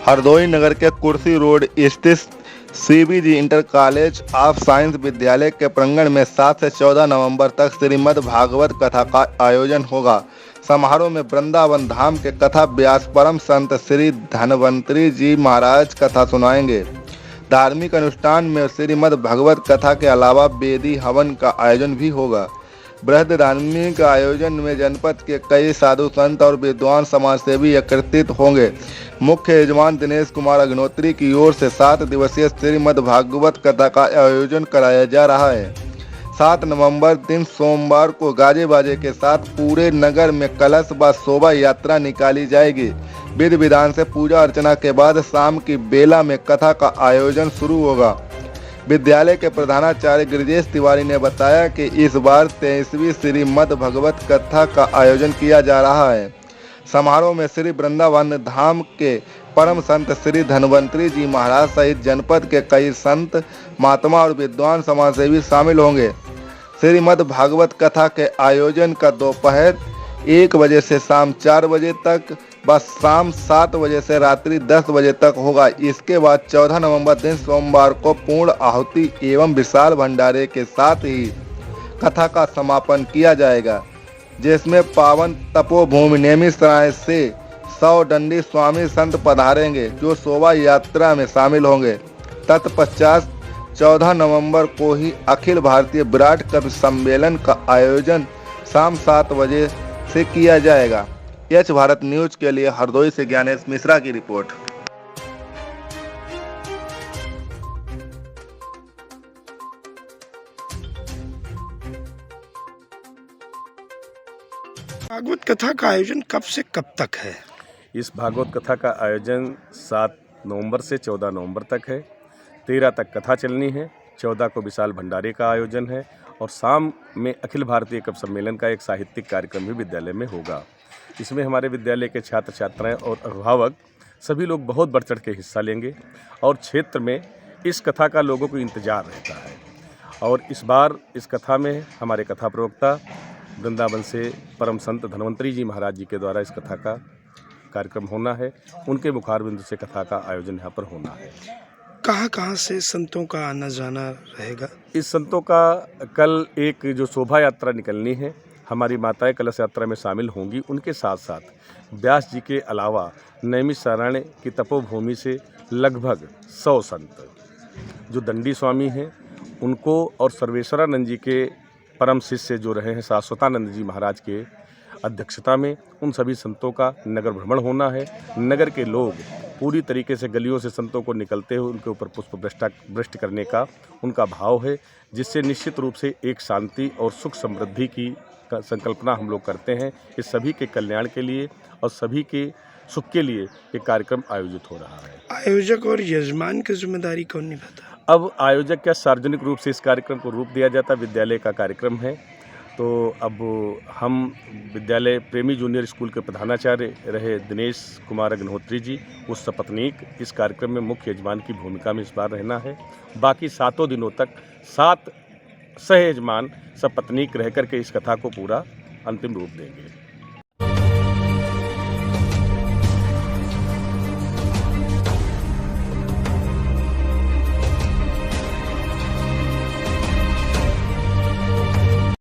हरदोई नगर के कुर्सी रोड स्थित CBG inter college of science विद्यालय के प्रांगण में 7 से 14 नवंबर तक श्रीमद् भागवत कथा का आयोजन होगा। समारोह में वृंदावन धाम के कथा व्यास परम संत श्री धन्वंतरी जी महाराज कथा सुनाएंगे। धार्मिक अनुष्ठान में श्रीमद् भागवत कथा के अलावा वेदी हवन का आयोजन भी होगा। बृहद धार्मिक आयोजन में जनपद के कई साधु संत और विद्वान समाजसेवी एकत्रित होंगे। मुख्य यजमान दिनेश कुमार अग्निहोत्री की ओर से 7 दिवसीय श्रीमद् भागवत कथा का आयोजन कराया जा रहा है। 7 नवंबर दिन सोमवार को गाजे बाजे के साथ पूरे नगर में कलश व शोभा यात्रा निकाली जाएगी। विधि विधान से पूजा अर्चना के बाद शाम की बेला में कथा का आयोजन शुरू होगा। विद्यालय के प्रधानाचार्य गिरिजेश तिवारी ने बताया कि इस बार 23वीं श्रीमद् भागवत कथा का आयोजन किया जा रहा है। समारोह में श्री वृंदावन धाम के परम संत श्री धन्वंतरी जी महाराज सहित जनपद के कई संत महात्मा और विद्वान समाजसेवी शामिल होंगे। श्रीमद् भागवत कथा के आयोजन का दोपहर 1 बजे से शाम 4 बजे तक व शाम 7 बजे से रात्रि 10 बजे तक होगा। इसके बाद 14 नवंबर दिन सोमवार को पूर्ण आहुति एवं विशाल भंडारे के साथ ही कथा का समापन किया जाएगा, जिसमें पावन तपोभूमि नेमिसराय से 100 दंडी स्वामी संत पधारेंगे, जो शोभा यात्रा में शामिल होंगे। तत्पश्चात 14 नवंबर को ही अखिल भारतीय विराट कवि सम्मेलन का आयोजन शाम 7 बजे से किया जाएगा। एच भारत न्यूज के लिए हरदोई से ज्ञानेश मिश्रा की रिपोर्ट। भागवत कथा का आयोजन कब से कब तक है? इस भागवत कथा का आयोजन 7 नवंबर से 14 नवंबर तक है। 13 तक कथा चलनी है, 14 को विशाल भंडारे का आयोजन है और शाम में अखिल भारतीय कवि सम्मेलन का एक साहित्यिक कार्यक्रम भी विद्यालय में होगा। इसमें हमारे विद्यालय के छात्र छात्राएं और अभिभावक सभी लोग बहुत बढ़ चढ़ के हिस्सा लेंगे और क्षेत्र में इस कथा का लोगों को इंतजार रहता है। और इस बार इस कथा में हमारे कथा प्रवक्ता वृंदावन से परम संत धन्वंतरी जी महाराज जी के द्वारा इस कथा का कार्यक्रम होना है। उनके मुखारबिंद से कथा का आयोजन यहाँ पर होना है। कहाँ से संतों का आना जाना रहेगा? इस संतों का कल एक जो शोभा यात्रा निकलनी है, हमारी माताएं कलश यात्रा में शामिल होंगी। उनके साथ साथ व्यास जी के अलावा नैमिषारण्य की तपोभूमि से लगभग 100 संत जो दंडी स्वामी हैं उनको और सर्वेश्वरानंद जी के परम शिष्य जो रहे हैं शाश्वतानंद जी महाराज के अध्यक्षता में उन सभी संतों का नगर भ्रमण होना है। नगर के लोग पूरी तरीके से गलियों से संतों को निकलते हुए उनके ऊपर पुष्प वृष्टि करने का उनका भाव है, जिससे निश्चित रूप से एक शांति और सुख समृद्धि की संकल्पना हम लोग करते हैं। इस सभी के कल्याण के लिए और सभी के सुख के लिए एक कार्यक्रम आयोजित हो रहा है। आयोजक और यजमान की जिम्मेदारी कौन निभाता? अब आयोजक क्या सार्वजनिक रूप से इस कार्यक्रम को रूप दिया जाता, विद्यालय का कार्यक्रम है, तो अब हम विद्यालय प्रेमी जूनियर स्कूल के प्रधानाचार्य रहे दिनेश कुमार अग्निहोत्री जी उस सपत्नीक इस कार्यक्रम में मुख्य यजमान की भूमिका में इस बार रहना है। बाकी 7 दिनों तक 7 सह यजमान सपत्नीक रह करके इस कथा को पूरा अंतिम रूप देंगे।